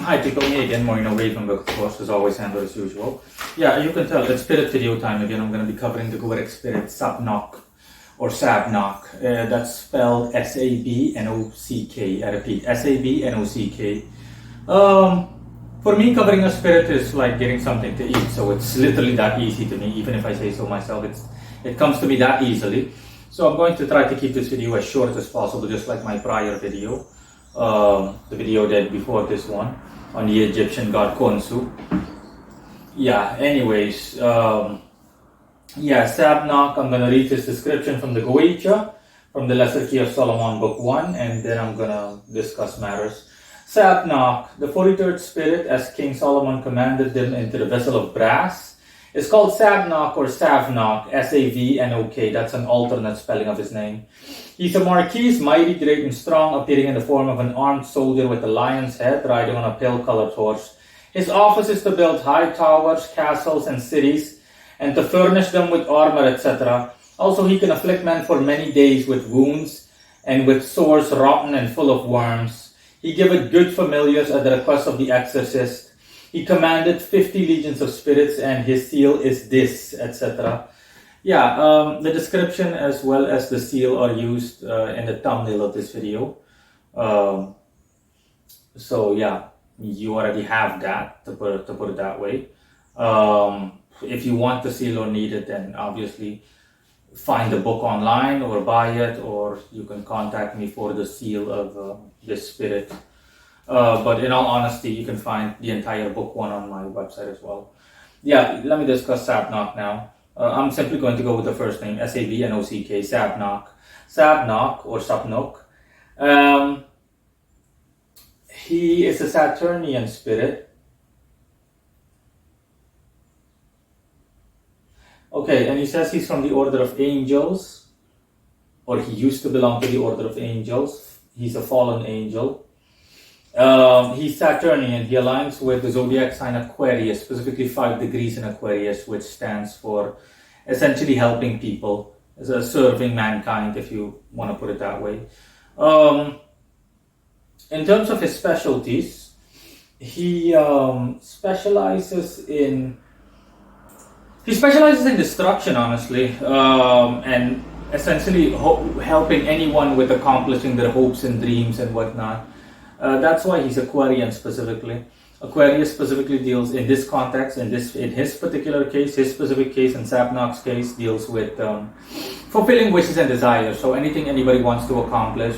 Hi people, me again, Maureen away from the course as always, handled as usual. Yeah, you can tell it's spirit video time again. I'm going to be covering the Goetic spirit Sabnock or Savnok. That's spelled S-A-B-N-O-C-K. I repeat, S-A-B-N-O-C-K. For me, covering a spirit is like getting something to eat, so it's literally that easy to me. Even if I say so myself, it comes to me that easily. So I'm going to try to keep this video as short as possible, just like my prior video. The video that before this one on the Egyptian god Khonsu. Yeah, anyways, Sabnock, I'm going to read this description from the Goetic, from the Lesser Key of Solomon, book 1, and then I'm going to discuss matters. Sabnock, the 43rd spirit, as King Solomon commanded them into the vessel of brass, is called Sabnock or Savnok, S-A-V-N-O-K. That's an alternate spelling of his name. He's a marquis, mighty, great, and strong, appearing in the form of an armed soldier with a lion's head, riding on a pale-colored horse. His office is to build high towers, castles, and cities, and to furnish them with armor, etc. Also, he can afflict men for many days with wounds, and with sores rotten and full of worms. He giveth good familiars at the request of the exorcist. He commanded 50 legions of spirits, and his seal is this, etc. Yeah, the description as well as the seal are used in the thumbnail of this video. So yeah, you already have that, to put it that way. If you want the seal or need it, then obviously find the book online or buy it, or you can contact me for the seal of this spirit. But in all honesty, you can find the entire book one on my website as well. Yeah, let me discuss Sabnock now. I'm simply going to go with the first name, S-A-V-N-O-C-K, Sabnock. Sabnock or Sabnock. He is a Saturnian spirit. Okay, and he says he's from the order of angels, or he used to belong to the order of angels. He's a fallen angel. He's Saturnian. He aligns with the zodiac sign Aquarius, specifically 5 degrees in Aquarius, which stands for essentially helping people, serving mankind, if you want to put it that way. In terms of his specialties, he specializes in destruction, honestly, and essentially helping anyone with accomplishing their hopes and dreams and whatnot. That's why he's Aquarian specifically. Aquarius specifically deals in this context, in his particular case, his specific case, and Sabnock's case deals with fulfilling wishes and desires. So anything anybody wants to accomplish,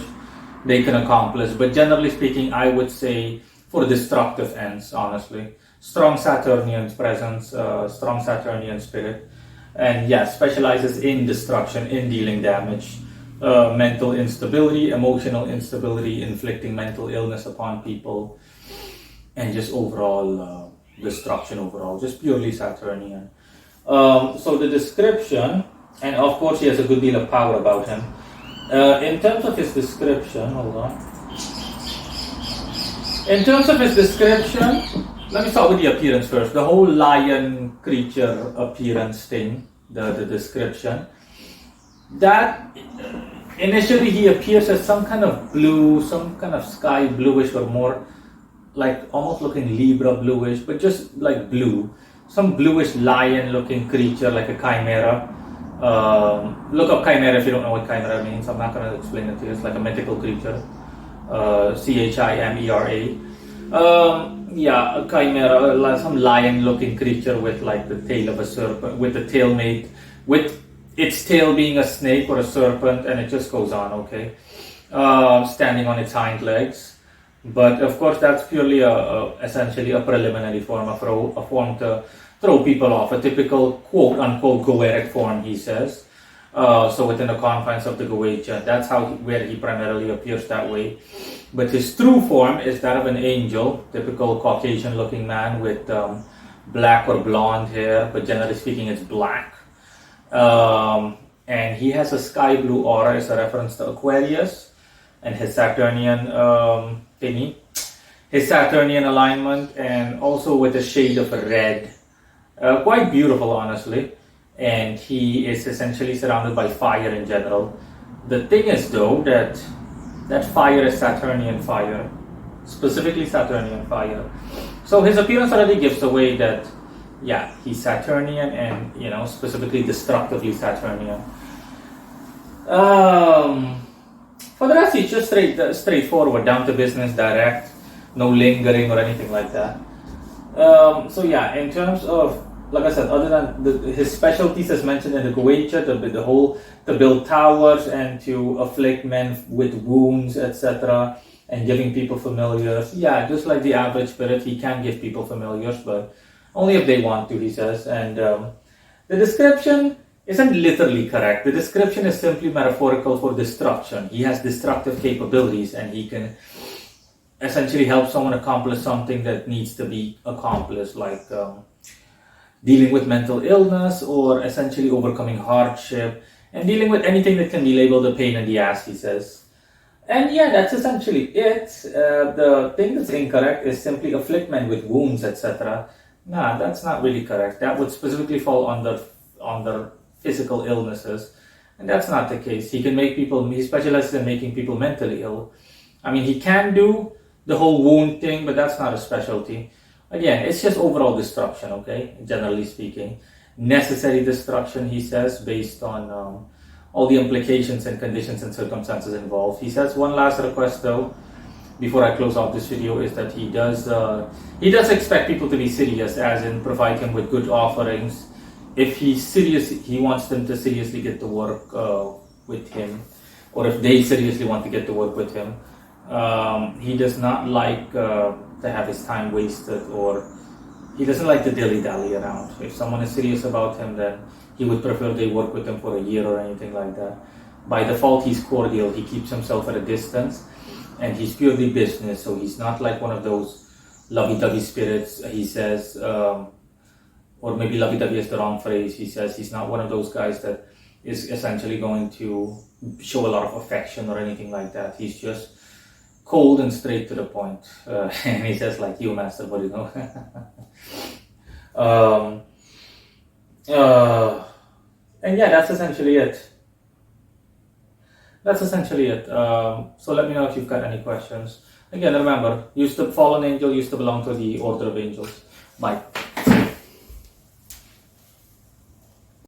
they can accomplish. But generally speaking, I would say for destructive ends, honestly. Strong Saturnian presence, strong Saturnian spirit. And yeah, specializes in destruction, in dealing damage. Mental instability, emotional instability, inflicting mental illness upon people, and just overall destruction overall, just purely Saturnian. So the description, and of course he has a good deal of power about him. In terms of his description, hold on. In terms of his description, let me start with the appearance first. The whole lion creature appearance thing, the description. That initially he appears as some kind of blue, some kind of sky bluish, or more like almost looking Libra bluish, but just like blue. Some bluish lion looking creature, like a chimera. Look up chimera if you don't know what chimera means. I'm not going to explain it to you. It's like a mythical creature. C-H-I-M-E-R-A. Yeah, a chimera, some lion looking creature with like the tail of a serpent, with the tail made with its tail being a snake or a serpent, and it just goes on, okay? Standing on its hind legs. But of course, that's purely essentially a preliminary form, a form to throw people off, a typical quote-unquote Goetic form, he says. So within the confines of the Goetic, that's where he primarily appears that way. But his true form is that of an angel, typical Caucasian-looking man with black or blonde hair, but generally speaking, it's black. And he has a sky blue aura as a reference to Aquarius and his Saturnian thingy, his Saturnian alignment, and also with a shade of red. Quite beautiful, honestly. And he is essentially surrounded by fire in general. The thing is, though, that fire is Saturnian fire. specifically Saturnian fire. So his appearance already gives away that, yeah, he's Saturnian and, you know, specifically destructively Saturnian. For the rest, he's just straightforward, down to business, direct, no lingering or anything like that. So yeah, in terms of, like I said, other than his specialties as mentioned in the Goetic, to build towers and to afflict men with wounds, etc., and giving people familiars. Yeah, just like the average spirit, he can give people familiars, but only if they want to, he says. And the description isn't literally correct. The description is simply metaphorical for destruction. He has destructive capabilities, and he can essentially help someone accomplish something that needs to be accomplished, like dealing with mental illness, or essentially overcoming hardship, and dealing with anything that can be labeled a pain in the ass, he says. And yeah, that's essentially it. The thing that's incorrect is simply afflict men with wounds, etc. Nah, that's not really correct. That would specifically fall under physical illnesses, and that's not the case. He specializes in making people mentally ill. I mean, he can do the whole wound thing, but that's not a specialty. Again, it's just overall destruction, okay? Generally speaking. Necessary destruction, he says, based on all the implications and conditions and circumstances involved. He says one last request, though, before I close out this video, is that he does expect people to be serious, as in provide him with good offerings. If he's serious, he wants them to seriously get to work with him, or if they seriously want to get to work with him. He does not like to have his time wasted, or he doesn't like to dilly-dally around. If someone is serious about him, then he would prefer they work with him for a year or anything like that. By default, he's cordial. He keeps himself at a distance, and he's purely business, so he's not like one of those lovey-dovey spirits, he says, or maybe lovey-dovey is the wrong phrase. He says he's not one of those guys that is essentially going to show a lot of affection or anything like that. He's just cold and straight to the point. And he says, like you, Master, but you know. And yeah, that's essentially it. So let me know if you've got any questions. Again, remember, fallen angel used to belong to the order of angels. Bye.